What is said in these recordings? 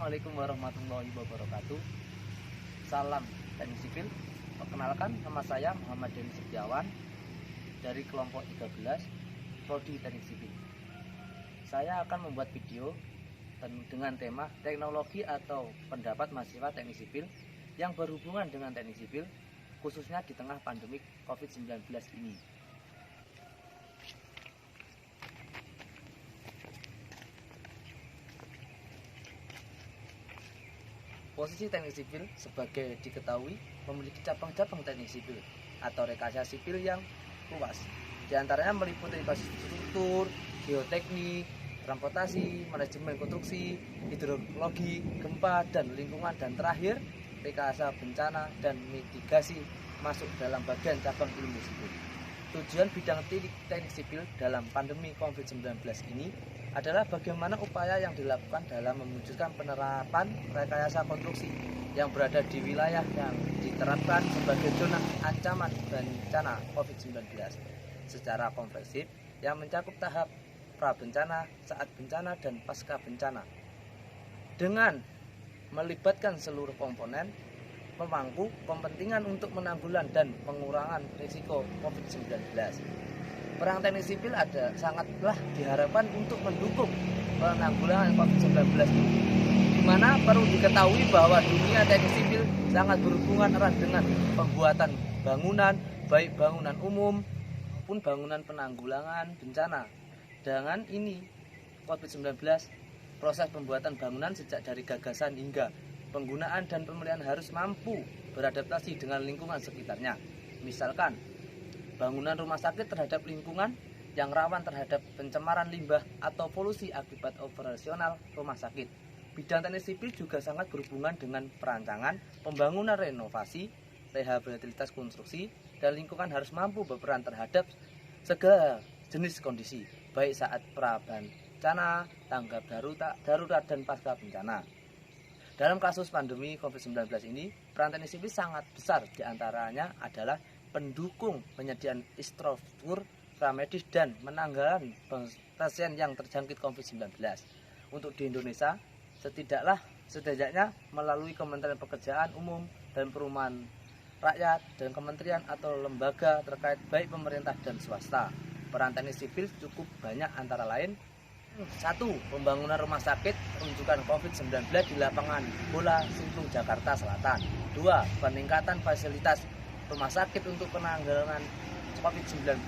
Assalamualaikum warahmatullahi wabarakatuh. Salam teknik sipil. Perkenalkan, nama saya Muhammad Denny Setiawan dari kelompok 13 Prodi Teknik Sipil. Saya akan membuat video dengan tema teknologi atau pendapat mahasiswa teknik sipil yang berhubungan dengan teknik sipil, khususnya di tengah pandemi COVID-19 ini. Posisi teknik sipil sebagai diketahui memiliki cabang-cabang teknik sipil atau rekayasa sipil yang luas. Di antaranya meliputi infrastruktur, geoteknik, transportasi, manajemen konstruksi, hidrologi, gempa dan lingkungan, dan terakhir rekayasa bencana dan mitigasi masuk dalam bagian cabang ilmu sipil. Tujuan bidang teknik sipil dalam pandemi COVID-19 ini adalah bagaimana upaya yang dilakukan dalam mewujudkan penerapan rekayasa konstruksi yang berada di wilayah yang diterapkan sebagai zona ancaman bencana COVID-19 secara komprehensif yang mencakup tahap pra-bencana, saat bencana, dan pasca bencana dengan melibatkan seluruh komponen pemangku kepentingan untuk menanggulangi dan pengurangan risiko COVID-19. Peran teknik sipil sangatlah diharapkan untuk mendukung penanggulangan COVID-19 ini, di mana perlu diketahui bahwa dunia teknik sipil sangat berhubungan erat dengan pembuatan bangunan, baik bangunan umum maupun bangunan penanggulangan bencana. Dengan ini, COVID-19, proses pembuatan bangunan sejak dari gagasan hingga penggunaan dan pemeliharaan harus mampu beradaptasi dengan lingkungan sekitarnya. Misalkan, bangunan rumah sakit terhadap lingkungan yang rawan terhadap pencemaran limbah atau polusi akibat operasional rumah sakit. Bidang teknik sipil juga sangat berhubungan dengan perancangan, pembangunan renovasi, rehabilitasi konstruksi, dan lingkungan harus mampu berperan terhadap segala jenis kondisi, baik saat pra-bencana, tanggap darurat, dan pasca bencana. Dalam kasus pandemi COVID-19 ini, peran teknik sipil sangat besar, diantaranya adalah pendukung penyediaan infrastruktur pramedis dan menanggalan pasien yang terjangkit COVID-19. Untuk di Indonesia, setidaknya melalui Kementerian Pekerjaan Umum dan Perumahan Rakyat dan kementerian atau lembaga terkait baik pemerintah dan swasta. Peran teknik sipil cukup banyak, antara lain: 1. Pembangunan rumah sakit rujukan COVID-19 di lapangan bola Sentul, Jakarta Selatan. 2. Peningkatan fasilitas rumah sakit untuk penanggulangan COVID-19.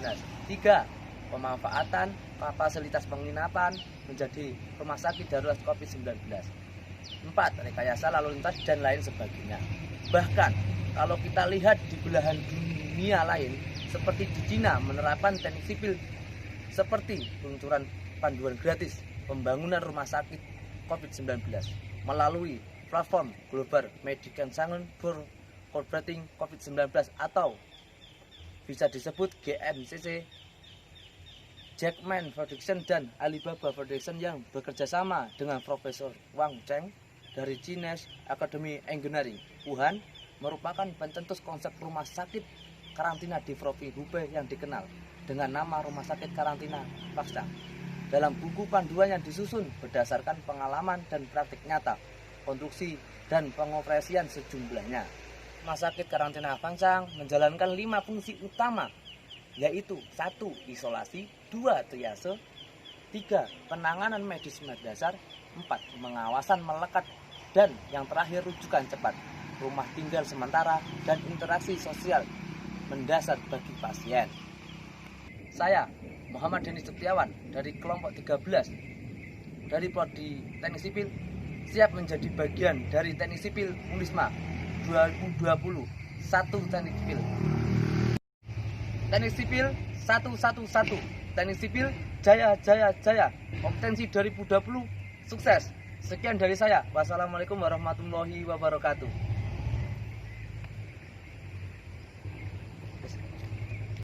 3. Pemanfaatan fasilitas penginapan menjadi rumah sakit darurat COVID-19. 4. Rekayasa lalu lintas dan lain sebagainya. Bahkan kalau kita lihat di belahan dunia lain, seperti di Cina, menerapkan teknik sipil seperti peluncuran panduan gratis pembangunan rumah sakit COVID-19 melalui platform Global Medical Science for Combating COVID-19 atau bisa disebut GMCC, Jack Ma Foundation dan Alibaba Foundation yang bekerja sama dengan Profesor Wang Cheng dari Chinese Academy Engineering Wuhan, merupakan pencetus konsep rumah sakit karantina di Provinsi Hubei yang dikenal dengan nama Rumah Sakit Karantina Paksa. Dalam buku panduan yang disusun berdasarkan pengalaman dan praktik nyata, konstruksi dan pengoperasian sejumlahnya, Rumah Sakit Karantina Fangsang menjalankan 5 fungsi utama, yaitu 1. Isolasi, 2. Triase, 3. Penanganan medis mendasar, 4. Pengawasan melekat, dan yang terakhir rujukan cepat, rumah tinggal sementara, dan interaksi sosial mendasar bagi pasien. Saya Muhammad Denny Setiawan dari kelompok 13 dari Prodi Teknik Sipil siap menjadi bagian dari Teknik Sipil Unisma 2020. Teknik Sipil. Teknik Sipil 111. Teknik Sipil jaya jaya jaya. Kompetensi 2020 sukses. Sekian dari saya. Wassalamualaikum warahmatullahi wabarakatuh.